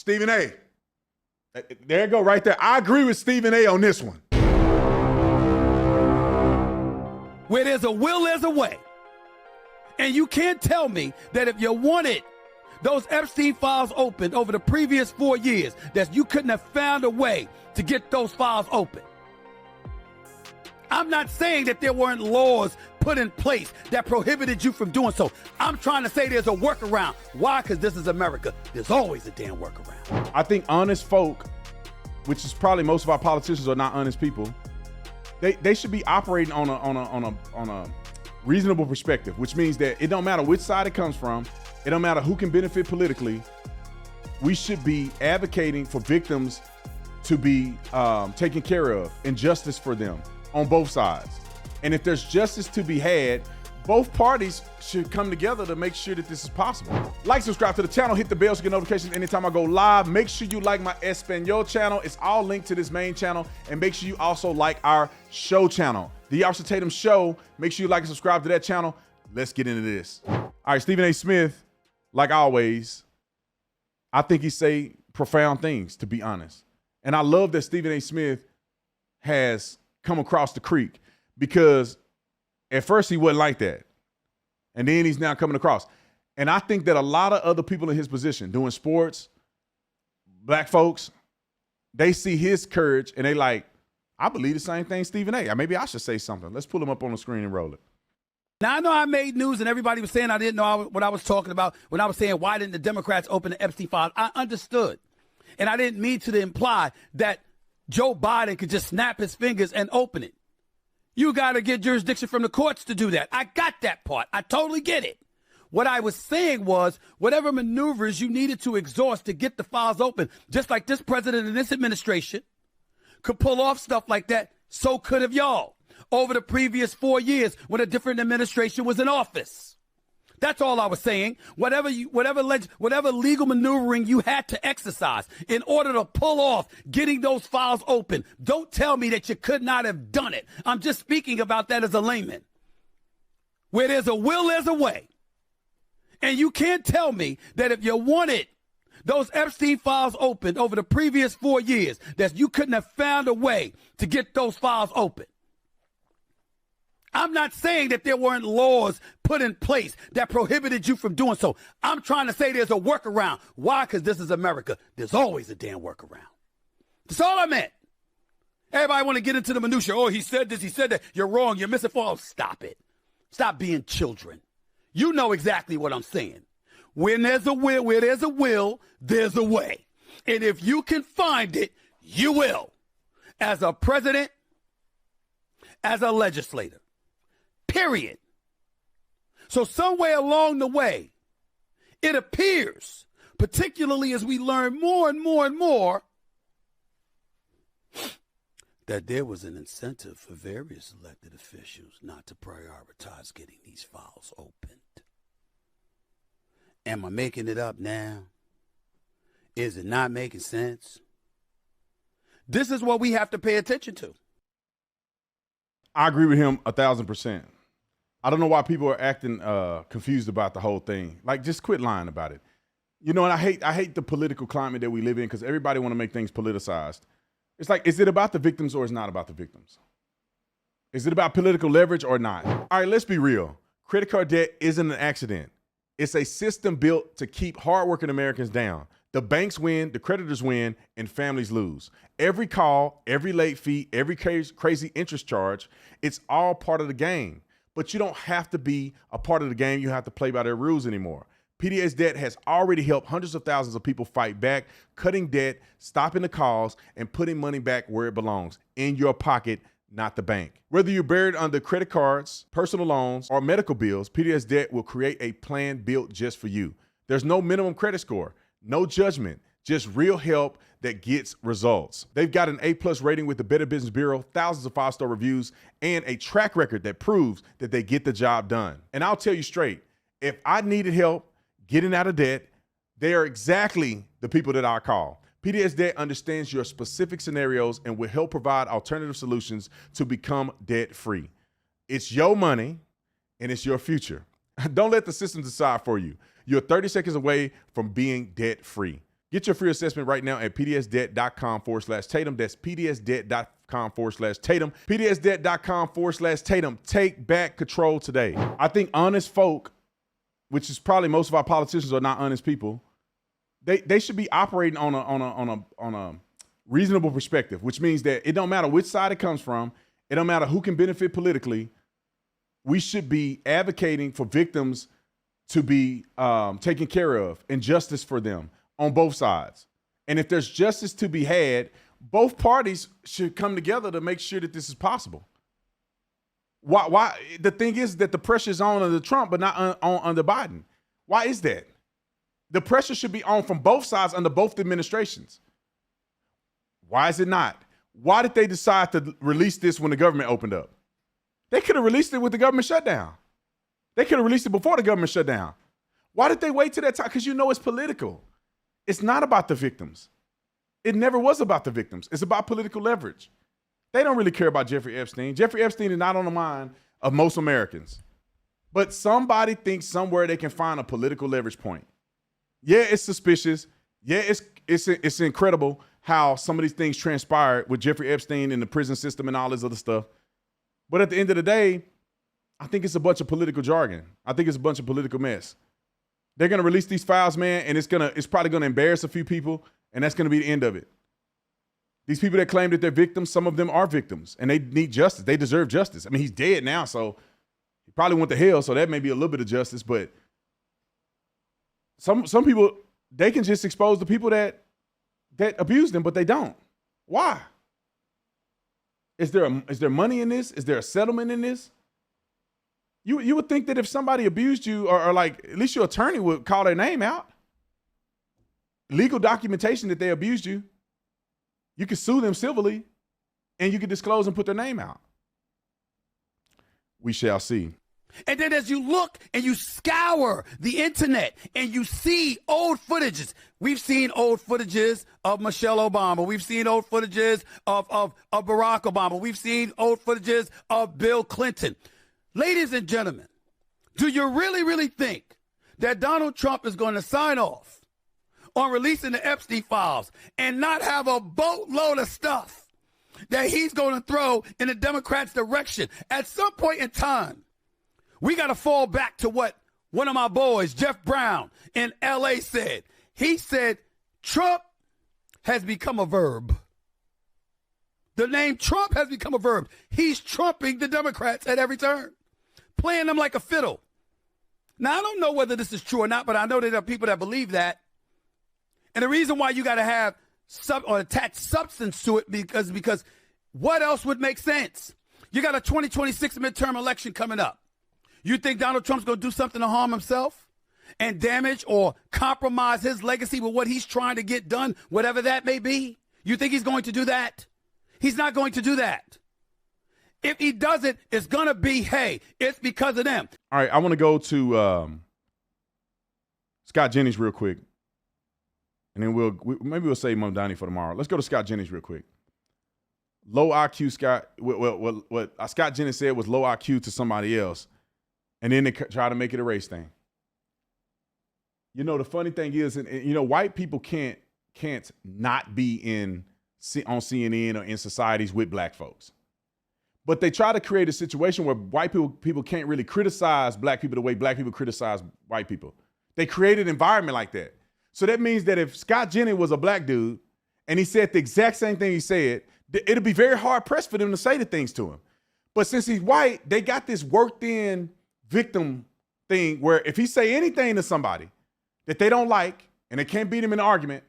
Stephen A. There you go, right there. I agree with Stephen A. on this one. Where there's a will, there's a way. And you can't tell me that if you wanted those Epstein files opened over the previous 4 years, that you couldn't have found a way to get those files open. I'm not saying that there weren't laws put in place that prohibited you from doing so. I'm trying to say there's a workaround. Why? Because this is America. There's always a damn workaround. I think honest folk, which is probably most of our politicians are not honest people, they should be operating on a reasonable perspective, which means that it don't matter which side it comes from, it don't matter who can benefit politically. We should be advocating for victims to be taken care of and justice for them on both sides. And if there's justice to be had, both parties should come together to make sure that this is possible. Like, subscribe to the channel, hit the bell to get notifications anytime I go live. Make sure you like my Espanol channel. It's all linked to this main channel. And make sure you also like our show channel, The Tatum Show. Make sure you like and subscribe to that channel. Let's get into this. All right, Stephen A. Smith, like always, I think he say profound things, to be honest. And I love that Stephen A. Smith has come across the creek, because at first he wasn't like that. And then he's now coming across. And I think that a lot of other people in his position doing sports, black folks, they see his courage and they like, I believe the same thing Stephen A. Maybe I should say something. Let's pull him up on the screen and roll it. Now, I know I made news and everybody was saying I didn't know what I was talking about when I was saying, why didn't the Democrats open the Epstein files? I understood. And I didn't mean to imply that Joe Biden could just snap his fingers and open it. You got to get jurisdiction from the courts to do that. I got that part. I totally get it. What I was saying was, whatever maneuvers you needed to exhaust to get the files open, just like this president and this administration could pull off stuff like that, so could have y'all over the previous 4 years when a different administration was in office. That's all I was saying. Whatever legal maneuvering you had to exercise in order to pull off getting those files open, don't tell me that you could not have done it. I'm just speaking about that as a layman. Where there's a will, there's a way. And you can't tell me that if you wanted those Epstein files opened over the previous 4 years, that you couldn't have found a way to get those files open. I'm not saying that there weren't laws put in place that prohibited you from doing so. I'm trying to say there's a workaround. Why? Because this is America. There's always a damn workaround. That's all I meant. Everybody want to get into the minutia. Oh, he said this, he said that. You're wrong. You're missing. Oh, stop it. Stop being children. You know exactly what I'm saying. When there's a will, there's a way. And if you can find it, you will. As a president, as a legislator. Period. So somewhere along the way, it appears, particularly as we learn more and more and more, that there was an incentive for various elected officials not to prioritize getting these files opened. Am I making it up now? Is it not making sense? This is what we have to pay attention to. I agree with him 1,000%. I don't know why people are acting confused about the whole thing. Like, just quit lying about it. You know, and I hate the political climate that we live in, because everybody want to make things politicized. It's like, is it about the victims or is it not about the victims? Is it about political leverage or not? All right, let's be real. Credit card debt isn't an accident. It's a system built to keep hardworking Americans down. The banks win, the creditors win, and families lose. Every call, every late fee, every crazy interest charge, it's all part of the game. But you don't have to be a part of the game. You have to play by their rules anymore. PDS debt has already helped hundreds of thousands of people fight back, cutting debt, stopping the calls, and putting money back where it belongs, in your pocket, not the bank. Whether you're buried under credit cards, personal loans, or medical bills, PDS debt will create a plan built just for you. There's no minimum credit score, no judgment, just real help that gets results. They've got an A+ rating with the Better Business Bureau, thousands of 5-star reviews, and a track record that proves that they get the job done. And I'll tell you straight, if I needed help getting out of debt, they are exactly the people that I call. PDS Debt understands your specific scenarios and will help provide alternative solutions to become debt-free. It's your money and it's your future. Don't let the system decide for you. You're 30 seconds away from being debt-free. Get your free assessment right now at pdsdebt.com/Tatum. That's pdsdebt.com/Tatum. pdsdebt.com/Tatum. Take back control today. I think honest folk, which is probably most of our politicians are not honest people, they should be operating on a reasonable perspective, which means that it don't matter which side it comes from. It don't matter who can benefit politically. We should be advocating for victims to be taken care of and justice for them on both sides. And if there's justice to be had, both parties should come together to make sure that this is possible. Why? The thing is that the pressure is on under Trump, but not on under Biden. Why is that? The pressure should be on from both sides under both administrations. Why is it not? Why did they decide to release this when the government opened up? They could have released it with the government shutdown. They could have released it before the government shut down. Why did they wait till that time? Because it's political. It's not about the victims. It never was about the victims. It's about political leverage. They don't really care about Jeffrey Epstein. Jeffrey Epstein is not on the mind of most Americans. But somebody thinks somewhere they can find a political leverage point. Yeah, it's suspicious. Yeah, it's incredible how some of these things transpired with Jeffrey Epstein in the prison system and all this other stuff. But at the end of the day, I think it's a bunch of political jargon. I think it's a bunch of political mess. They're going to release these files, man, and it's probably going to embarrass a few people, and that's going to be the end of it. These people that claim that they're victims, some of them are victims, and they need justice. They deserve justice. I mean, he's dead now, so he probably went to hell, so that may be a little bit of justice, but some people, they can just expose the people that abuse them, but they don't. Why? Is there money in this? Is there a settlement in this? You would think that if somebody abused you, or like at least your attorney would call their name out. Legal documentation that they abused you. You could sue them civilly, and you could disclose and put their name out. We shall see. And then as you look and you scour the internet and you see old footages, we've seen old footages of Michelle Obama. We've seen old footages of Barack Obama. We've seen old footages of Bill Clinton. Ladies and gentlemen, do you really, really think that Donald Trump is going to sign off on releasing the Epstein files and not have a boatload of stuff that he's going to throw in the Democrats' direction? At some point in time, we got to fall back to what one of my boys, Jeff Brown, in L.A. said. He said, Trump has become a verb. The name Trump has become a verb. He's trumping the Democrats at every turn, playing them like a fiddle. Now, I don't know whether this is true or not, but I know there are people that believe that. And the reason why you got to have attach substance to it because what else would make sense? You got a 2026 midterm election coming up. You think Donald Trump's going to do something to harm himself and damage or compromise his legacy with what he's trying to get done, whatever that may be? You think he's going to do that? He's not going to do that. If he does it, it's going to be, hey, it's because of them. All right, I want to go to Scott Jennings real quick. And then maybe we'll save Mamdani for tomorrow. Let's go to Scott Jennings real quick. Low IQ Scott. What Scott Jennings said was low IQ to somebody else. And then they try to make it a race thing. You know, the funny thing is, and white people can't not be on CNN or in societies with black folks. But they try to create a situation where white people can't really criticize black people the way black people criticize white people. They create an environment like that. So that means that if Scott Jennings was a black dude and he said the exact same thing he said, it'd be very hard pressed for them to say the things to him. But since he's white, they got this worked in victim thing where if he say anything to somebody that they don't like and they can't beat him in an argument,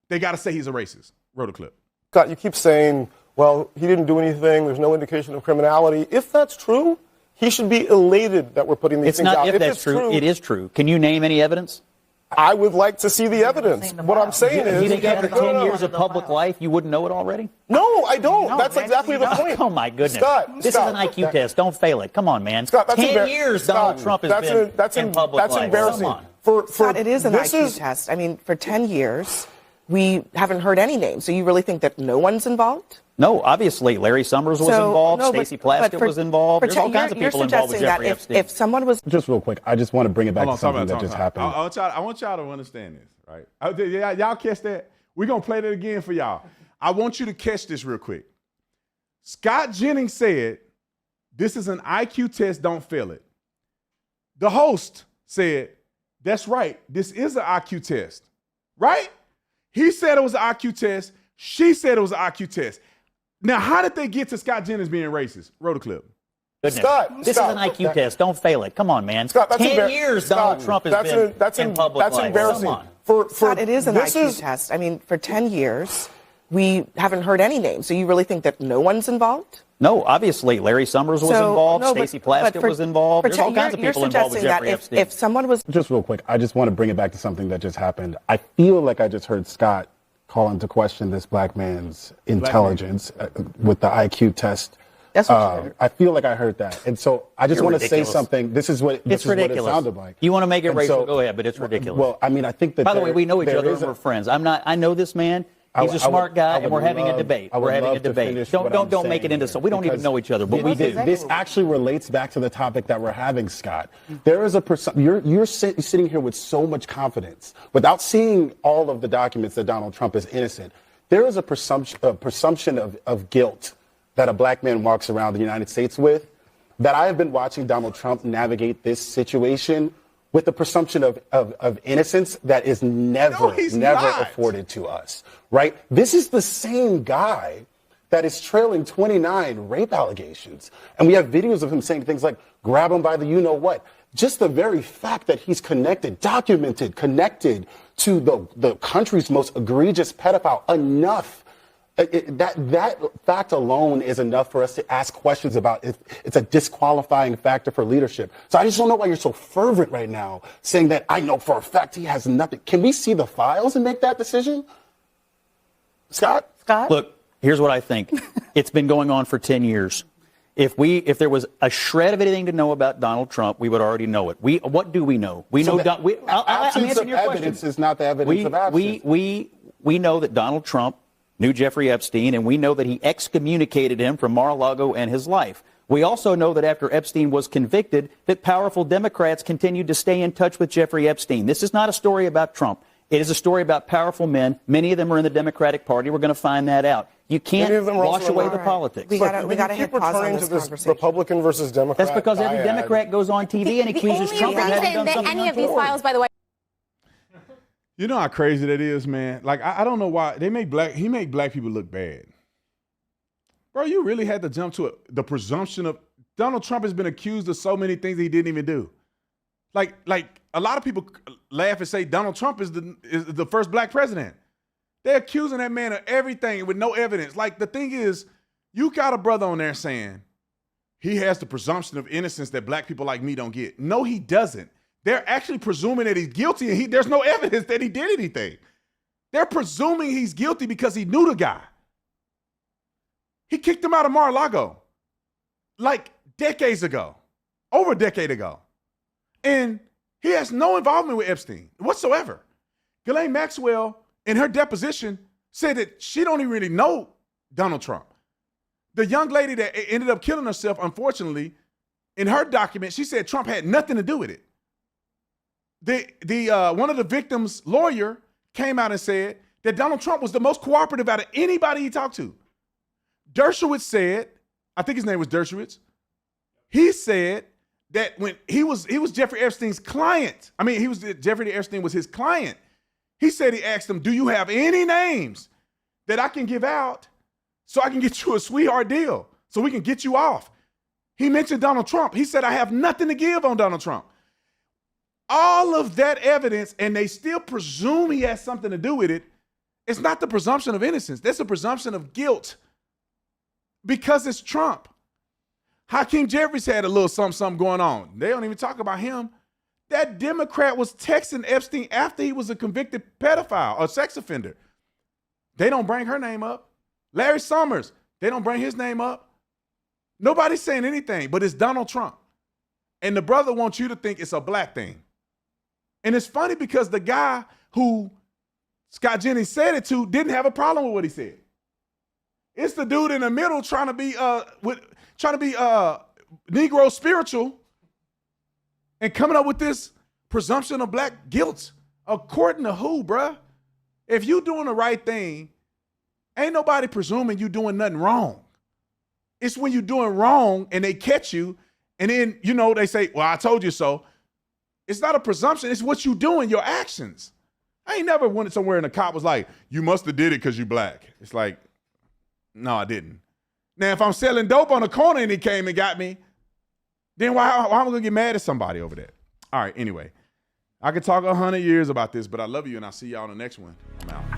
they got to say he's a racist. Roll the clip. Scott, you keep saying, well, he didn't do anything. There's no indication of criminality. If that's true, he should be elated that we're putting these things out. If that's true, it is true. Can you name any evidence? I would like to see the evidence. What I'm saying is... You think after 10 years of public life, you wouldn't know it already? No, I don't. That's exactly the point. Oh, my goodness. Scott, this is an IQ test. Don't fail it. Come on, man. Scott, 10 years Donald Trump has been in public life. That's embarrassing. Scott, it is an IQ test. I mean, for 10 years, we haven't heard any names. So you really think that no one's involved? No, obviously. Larry Summers was involved. Stacey Plaskett was involved. There's all kinds of people involved with Jeffrey Epstein. If someone was... Just real quick, I just want to bring it back to something that just happened. I want y'all to understand this, right? Yeah, y'all catch that? We're going to play that again for y'all. I want you to catch this real quick. Scott Jennings said, this is an IQ test, don't fail it. The host said, that's right, this is an IQ test, right? He said it was an IQ test. She said it was an IQ test. Now, how did they get to Scott Jennings being racist? Roll the clip. Scott, this is an IQ test. Don't fail it. Come on, man. Scott, that's 10 years Donald Trump has been in public life. That's embarrassing. Scott, it is an IQ test. I mean, for 10 years, we haven't heard any names. So you really think that no one's involved? No, obviously. Larry Summers was involved. No, Stacey Plaskett was involved. There's all kinds of people involved with Jeffrey Epstein. If someone was... Just real quick, I just want to bring it back to something that just happened. I feel like I just heard Scott call into question this black man's intelligence with the IQ test. That's what I feel like I heard that. And so I just want to say ridiculous. something. This is what it sounded like. You want to make it And racial? so- Go ahead, but it's ridiculous. Well, I mean, I think that By the way, we know each there other is and we're friends. I know this man. He's a smart guy, and we're having a debate. We're having a debate. Don't make it into so. We don't even know each other, but we do. This actually relates back to the topic that we're having, Scott. There is you're sitting here with so much confidence without seeing all of the documents that Donald Trump is innocent. There is a presumption of guilt that a black man walks around the United States with, that I have been watching Donald Trump navigate this situation with the presumption of innocence that is never afforded to us, right? This is the same guy that is trailing 29 rape allegations. And we have videos of him saying things like, grab him by the you-know-what. Just the very fact that he's connected to the country's most egregious pedophile, enough. That fact alone is enough for us to ask questions about if it's a disqualifying factor for leadership. So I just don't know why you're so fervent right now saying that I know for a fact he has nothing. Can we see the files and make that decision? Scott? Look, here's what I think. It's been going on for 10 years. If there was a shred of anything to know about Donald Trump, we would already know it. What do we know? We know absence of evidence is not the evidence of absence. We know that Donald Trump knew Jeffrey Epstein, and we know that he excommunicated him from Mar-a-Lago and his life. We also know that after Epstein was convicted, that powerful Democrats continued to stay in touch with Jeffrey Epstein. This is not a story about Trump. It is a story about powerful men. Many of them are in the Democratic Party. We're going to find that out. You can't wash away the politics. We got to hit pause on this conversation. Republican versus Democrat. That's because every Democrat goes on TV and accuses Trump of having done something any of these files, by the way. You know how crazy that is, man? Like, I don't know why he make black people look bad. Bro, you really had to jump to the presumption of Donald Trump has been accused of so many things he didn't even do. Like a lot of people laugh and say Donald Trump is the first black president. They're accusing that man of everything with no evidence. Like, the thing is, you got a brother on there saying he has the presumption of innocence that black people like me don't get. No, he doesn't. They're actually presuming that he's guilty, and there's no evidence that he did anything. They're presuming he's guilty because he knew the guy. He kicked him out of Mar-a-Lago like decades ago, over a decade ago. And he has no involvement with Epstein whatsoever. Ghislaine Maxwell, in her deposition, said that she don't even really know Donald Trump. The young lady that ended up killing herself, unfortunately, in her document, she said Trump had nothing to do with it. One of the victims' lawyer came out and said that Donald Trump was the most cooperative out of anybody he talked to. Dershowitz said, I think his name was Dershowitz, he said that when he was Jeffrey Epstein's client. I mean, Jeffrey Epstein was his client. He said he asked him, do you have any names that I can give out so I can get you a sweetheart deal so we can get you off? He mentioned Donald Trump. He said, I have nothing to give on Donald Trump. All of that evidence, and they still presume he has something to do with it. It's not the presumption of innocence. That's a presumption of guilt because it's Trump. Hakeem Jeffries had a little something going on. They don't even talk about him. That Democrat was texting Epstein after he was a convicted pedophile or sex offender. They don't bring her name up. Larry Summers, they don't bring his name up. Nobody's saying anything, but it's Donald Trump. And the brother wants you to think it's a black thing. And it's funny because the guy who Scott Jennings said it to didn't have a problem with what he said. It's the dude in the middle trying to be Negro spiritual and coming up with this presumption of black guilt According to who, bruh? If you doing the right thing, ain't nobody presuming you doing nothing wrong. It's when you doing wrong and they catch you, and then, they say, well, I told you so. It's not a presumption. It's what you doing, your actions. I ain't never went somewhere and the cop was like, you must have did it because you black. It's like, no, I didn't. Now, if I'm selling dope on the corner and he came and got me, then why am I going to get mad at somebody over that? All right, anyway. I could talk 100 years about this, but I love you, and I'll see y'all on the next one. I'm out.